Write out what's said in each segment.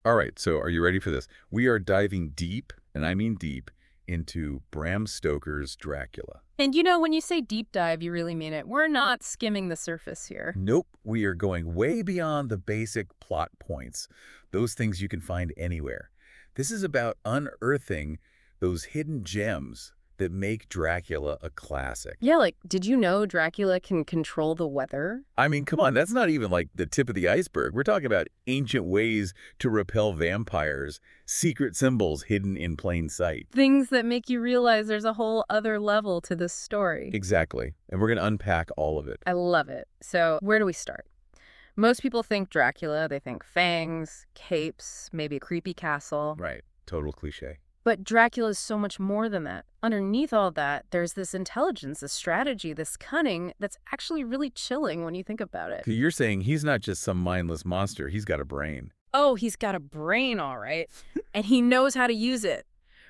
All right, so are you ready for this? We are diving deep, and I mean deep, into Bram Stoker's Dracula. And you know, when you say deep dive, you really mean it. We're not skimming the surface here. Nope, we are going way beyond the basic plot points, those things you can find anywhere. This is about unearthing those hidden gems that make Dracula a classic. Yeah, like, did you know Dracula can control the weather? I mean, come on, that's not even like the tip of the iceberg. We're talking about ancient ways to repel vampires, secret symbols hidden in plain sight. Things that make you realize there's a whole other level to this story. Exactly. And we're going to unpack all of it. I love it. So, where do we start? Most people think Dracula, they think fangs, capes, maybe a creepy castle. Right. Total cliche. But Dracula is so much more than that. Underneath all that, there's this intelligence, this strategy, this cunning that's actually really chilling when you think about it. You're saying he's not just some mindless monster, he's got a brain. Oh, he's got a brain, all right. And he knows how to use it.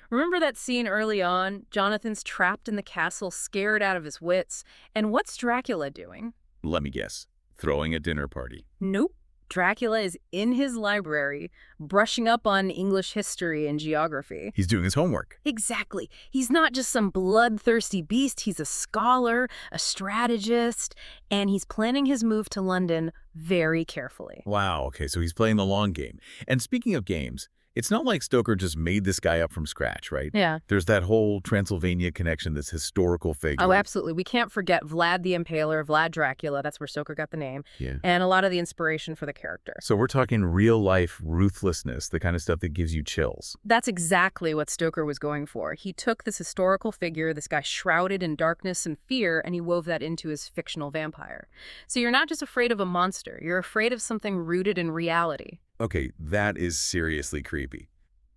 Remember that scene early on? Jonathan's trapped in the castle, scared out of his wits. And what's Dracula doing? Let me guess. Throwing a dinner party. Nope. Dracula is in his library, brushing up on English history and geography. He's doing his homework. Exactly. He's not just some bloodthirsty beast. He's a scholar, a strategist, and he's planning his move to London very carefully. Wow, okay, so he's playing the long game. And speaking of games, it's not like Stoker just made this guy up from scratch, right? Yeah. There's that whole Transylvania connection, this historical figure. Oh, absolutely. We can't forget Vlad the Impaler, Vlad Dracula. That's where Stoker got the name. Yeah. And a lot of the inspiration for the character. So we're talking real-life ruthlessness, the kind of stuff that gives you chills. That's exactly what Stoker was going for. He took this historical figure, this guy shrouded in darkness and fear, and he wove that into his fictional vampire. So you're not just afraid of a monster. You're afraid of something rooted in reality. Okay, that is seriously creepy.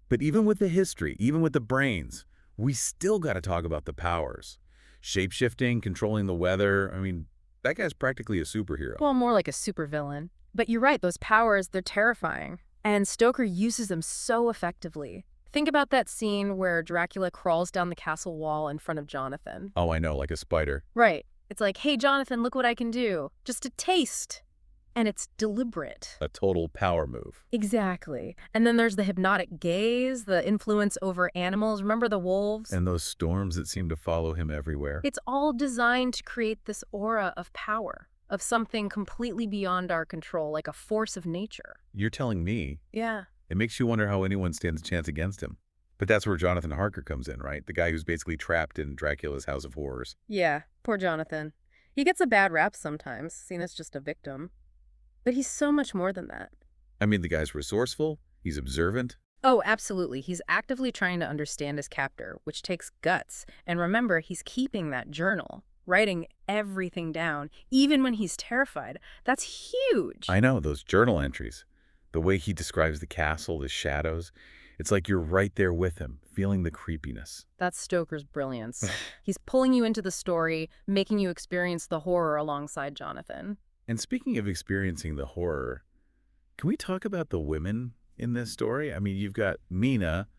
But even with the history, even with the brains, we still got to talk about the powers. Shape-shifting, controlling the weather. I mean, that guy's practically a superhero. Well, more like a supervillain. But you're right, those powers, they're terrifying. And Stoker uses them so effectively. Think about that scene where Dracula crawls down the castle wall in front of Jonathan. Oh, I know, like a spider. Right. It's like, hey, Jonathan, look what I can do. Just a taste. And it's deliberate. A total power move. Exactly. And then there's the hypnotic gaze, the influence over animals. Remember the wolves? And those storms that seem to follow him everywhere. It's all designed to create this aura of power, of something completely beyond our control, like a force of nature. You're telling me. Yeah. It makes you wonder how anyone stands a chance against him. But that's where Jonathan Harker comes in, right? The guy who's basically trapped in Dracula's House of Horrors. Yeah, poor Jonathan. He gets a bad rap sometimes, seen as just a victim. But he's so much more than that. I mean, the guy's resourceful, he's observant. Oh, absolutely. He's actively trying to understand his captor, which takes guts. And remember, he's keeping that journal, writing everything down, even when he's terrified. That's huge. I know, those journal entries. The way he describes the castle, the shadows. It's like you're right there with him, feeling the creepiness. That's Stoker's brilliance. He's pulling you into the story, making you experience the horror alongside Jonathan. And speaking of experiencing the horror, can we talk about the women in this story? I mean, you've got Mina,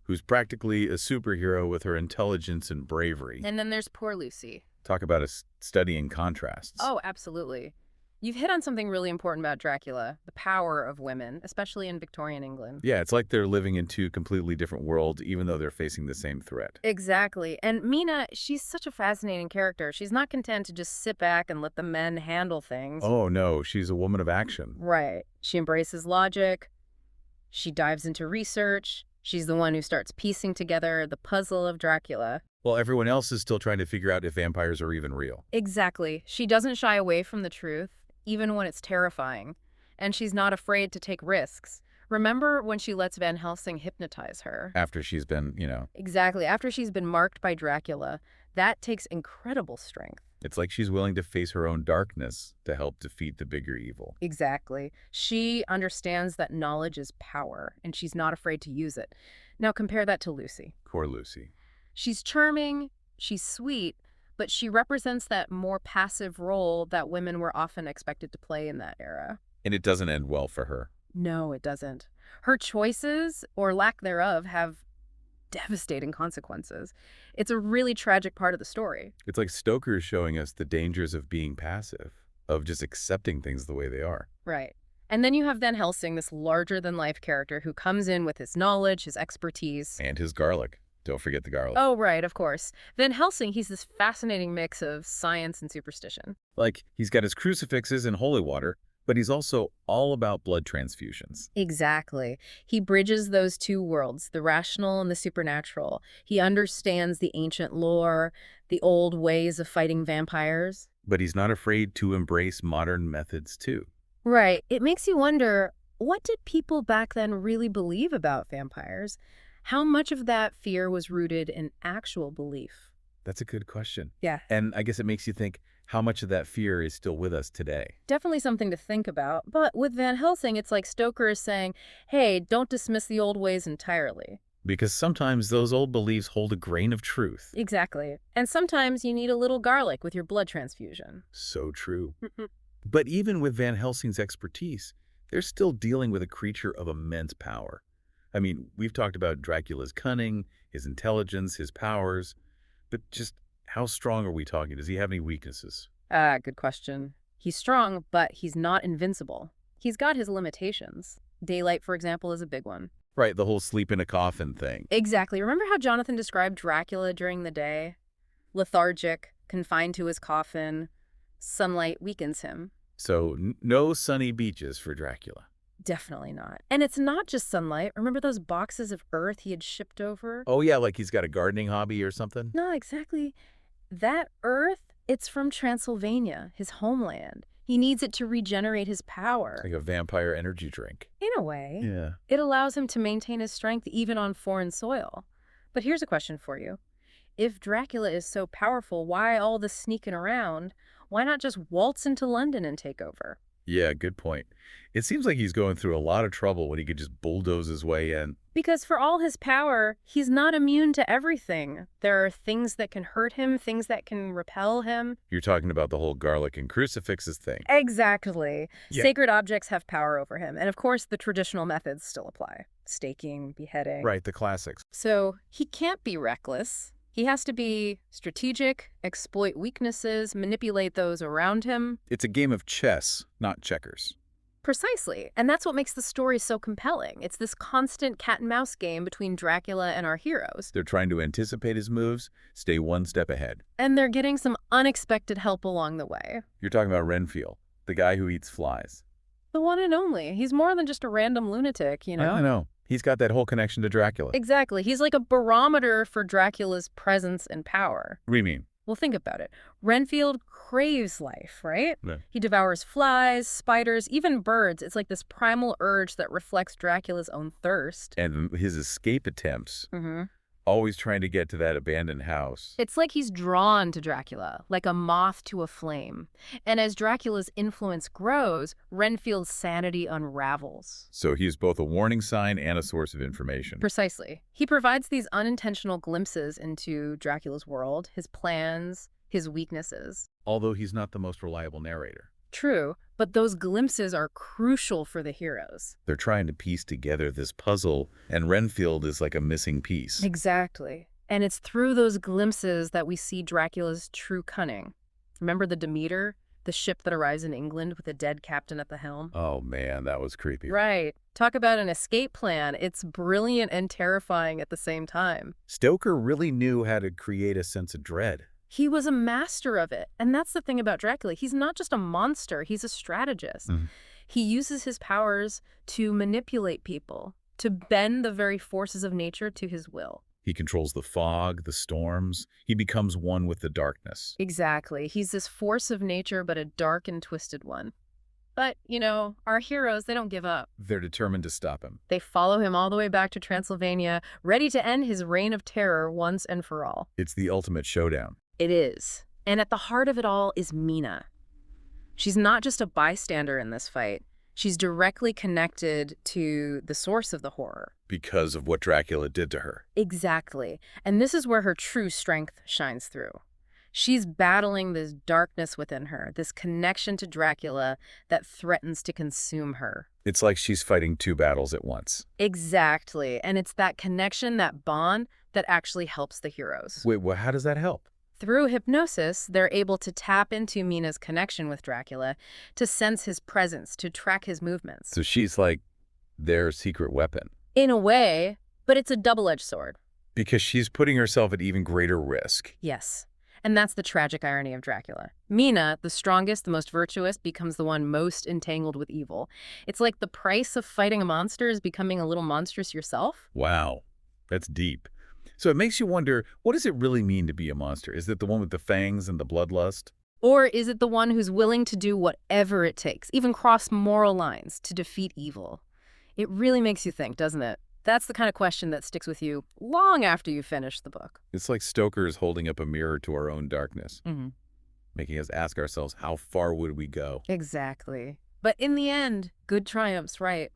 who's practically a superhero with her intelligence and bravery. And then there's poor Lucy. Talk about a study in contrasts. Oh, absolutely. You've hit on something really important about Dracula, the power of women, especially in Victorian England. Yeah, it's like they're living in two completely different worlds, even though they're facing the same threat. Exactly. And Mina, she's such a fascinating character. She's not content to just sit back and let the men handle things. Oh, no, she's a woman of action. Right. She embraces logic. She dives into research. She's the one who starts piecing together the puzzle of Dracula. While everyone else is still trying to figure out if vampires are even real. Exactly. She doesn't shy away from the truth, even when it's terrifying. And she's not afraid to take risks. Remember when she lets Van Helsing hypnotize her? After she's been, Exactly. After she's been marked by Dracula, that takes incredible strength. It's like she's willing to face her own darkness to help defeat the bigger evil. Exactly. She understands that knowledge is power, and she's not afraid to use it. Now compare that to Lucy. Poor Lucy. She's charming, she's sweet, but she represents that more passive role that women were often expected to play in that era. And it doesn't end well for her. No, it doesn't. Her choices, or lack thereof, have devastating consequences. It's a really tragic part of the story. It's like Stoker is showing us the dangers of being passive, of just accepting things the way they are. Right. And then you have Van Helsing, this larger-than-life character who comes in with his knowledge, his expertise. And his garlic. Don't forget the garlic. Oh, right, of course. Van Helsing, he's this fascinating mix of science and superstition. Like, he's got his crucifixes and holy water, but he's also all about blood transfusions. Exactly. He bridges those two worlds, the rational and the supernatural. He understands the ancient lore, the old ways of fighting vampires. But he's not afraid to embrace modern methods, too. Right. It makes you wonder, what did people back then really believe about vampires? How much of that fear was rooted in actual belief? That's a good question. Yeah. And I guess it makes you think how much of that fear is still with us today. Definitely something to think about. But with Van Helsing, it's like Stoker is saying, hey, don't dismiss the old ways entirely. Because sometimes those old beliefs hold a grain of truth. Exactly. And sometimes you need a little garlic with your blood transfusion. So true. But even with Van Helsing's expertise, they're still dealing with a creature of immense power. I mean, we've talked about Dracula's cunning, his intelligence, his powers, but just how strong are we talking? Does he have any weaknesses? Good question. He's strong, but he's not invincible. He's got his limitations. Daylight, for example, is a big one. Right, the whole sleep in a coffin thing. Exactly. Remember how Jonathan described Dracula during the day? Lethargic, confined to his coffin. Sunlight weakens him. So no sunny beaches for Dracula. Definitely not. And it's not just sunlight. Remember those boxes of earth he had shipped over? Oh yeah, like he's got a gardening hobby or something? No, exactly. That earth, it's from Transylvania, his homeland. He needs it to regenerate his power. It's like a vampire energy drink. In a way. Yeah. It allows him to maintain his strength even on foreign soil. But here's a question for you. If Dracula is so powerful, why all the sneaking around? Why not just waltz into London and take over? Yeah, good point. It seems like he's going through a lot of trouble when he could just bulldoze his way in. Because for all his power, he's not immune to everything. There are things that can hurt him, things that can repel him. You're talking about the whole garlic and crucifixes thing. Exactly. Yeah. Sacred objects have power over him. And of course, the traditional methods still apply. Staking, beheading. Right, the classics. So he can't be reckless. He has to be strategic, exploit weaknesses, manipulate those around him. It's a game of chess, not checkers. Precisely. And that's what makes the story so compelling. It's this constant cat-and-mouse game between Dracula and our heroes. They're trying to anticipate his moves, stay one step ahead. And they're getting some unexpected help along the way. You're talking about Renfield, the guy who eats flies. The one and only. He's more than just a random lunatic, you know? I know. He's got that whole connection to Dracula. Exactly. He's like a barometer for Dracula's presence and power. What do you mean? Well, think about it. Renfield craves life, right? Yeah. He devours flies, spiders, even birds. It's like this primal urge that reflects Dracula's own thirst. And his escape attempts, Mm-hmm. always trying to get to that abandoned house. It's like he's drawn to Dracula, like a moth to a flame. And as Dracula's influence grows, Renfield's sanity unravels. So he's both a warning sign and a source of information. Precisely. He provides these unintentional glimpses into Dracula's world, his plans, his weaknesses. Although he's not the most reliable narrator. True, but those glimpses are crucial for the heroes. They're trying to piece together this puzzle, and Renfield is like a missing piece. Exactly. And it's through those glimpses that we see Dracula's true cunning. Remember the Demeter, the ship that arrives in England with a dead captain at the helm? Oh man, that was creepy. Right. Talk about an escape plan. It's brilliant and terrifying at the same time. Stoker really knew how to create a sense of dread. He was a master of it. And that's the thing about Dracula. He's not just a monster. He's a strategist. Mhm. He uses his powers to manipulate people, to bend the very forces of nature to his will. He controls the fog, the storms. He becomes one with the darkness. Exactly. He's this force of nature, but a dark and twisted one. But, you know, our heroes, they don't give up. They're determined to stop him. They follow him all the way back to Transylvania, ready to end his reign of terror once and for all. It's the ultimate showdown. It is. And at the heart of it all is Mina. She's not just a bystander in this fight. She's directly connected to the source of the horror. Because of what Dracula did to her. Exactly. And this is where her true strength shines through. She's battling this darkness within her, this connection to Dracula that threatens to consume her. It's like she's fighting two battles at once. Exactly. And it's that connection, that bond, that actually helps the heroes. Wait, well, how does that help? Through hypnosis, they're able to tap into Mina's connection with Dracula, to sense his presence, to track his movements. So she's like their secret weapon. In a way, but it's a double-edged sword. Because she's putting herself at even greater risk. Yes. And that's the tragic irony of Dracula. Mina, the strongest, the most virtuous, becomes the one most entangled with evil. It's like the price of fighting a monster is becoming a little monstrous yourself. Wow, that's deep. So it makes you wonder, what does it really mean to be a monster? Is it the one with the fangs and the bloodlust? Or is it the one who's willing to do whatever it takes, even cross moral lines, to defeat evil? It really makes you think, doesn't it? That's the kind of question that sticks with you long after you finish the book. It's like Stoker's holding up a mirror to our own darkness, making us ask ourselves, how far would we go? Exactly. But in the end, good triumphs, right?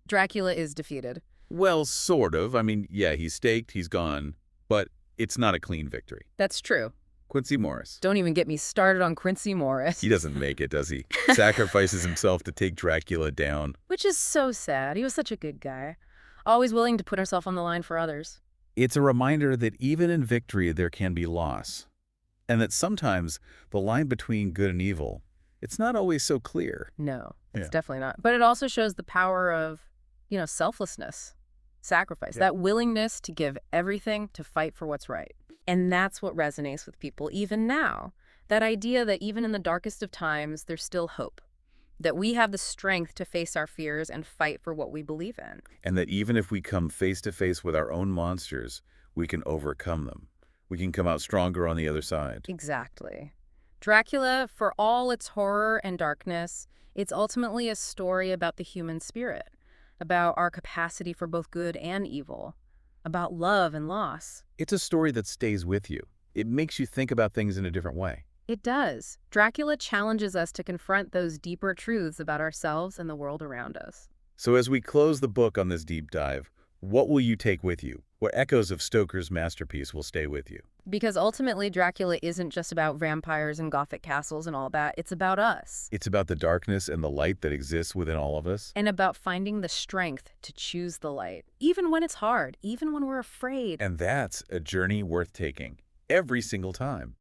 Dracula is defeated. Well, sort of. I mean, yeah, he's staked, he's gone, but it's not a clean victory. That's true. Quincy Morris. Don't even get me started on Quincy Morris. He doesn't make it, does he? Sacrifices himself to take Dracula down. Which is so sad. He was such a good guy. Always willing to put himself on the line for others. It's a reminder that even in victory there can be loss. And that sometimes the line between good and evil, it's not always so clear. No, it's definitely not. But it also shows the power of, selflessness, sacrifice, that willingness to give everything to fight for what's right. And that's what resonates with people even now. That idea that even in the darkest of times, there's still hope. That we have the strength to face our fears and fight for what we believe in. And that even if we come face to face with our own monsters, we can overcome them. We can come out stronger on the other side. Exactly. Dracula, for all its horror and darkness, it's ultimately a story about the human spirit, about our capacity for both good and evil, about love and loss. It's a story that stays with you. It makes you think about things in a different way. It does. Dracula challenges us to confront those deeper truths about ourselves and the world around us. So as we close the book on this deep dive, what will you take with you? What echoes of Stoker's masterpiece will stay with you? Because ultimately, Dracula isn't just about vampires and Gothic castles and all that. It's about us. It's about the darkness and the light that exists within all of us. And about finding the strength to choose the light, even when it's hard, even when we're afraid. And that's a journey worth taking every single time.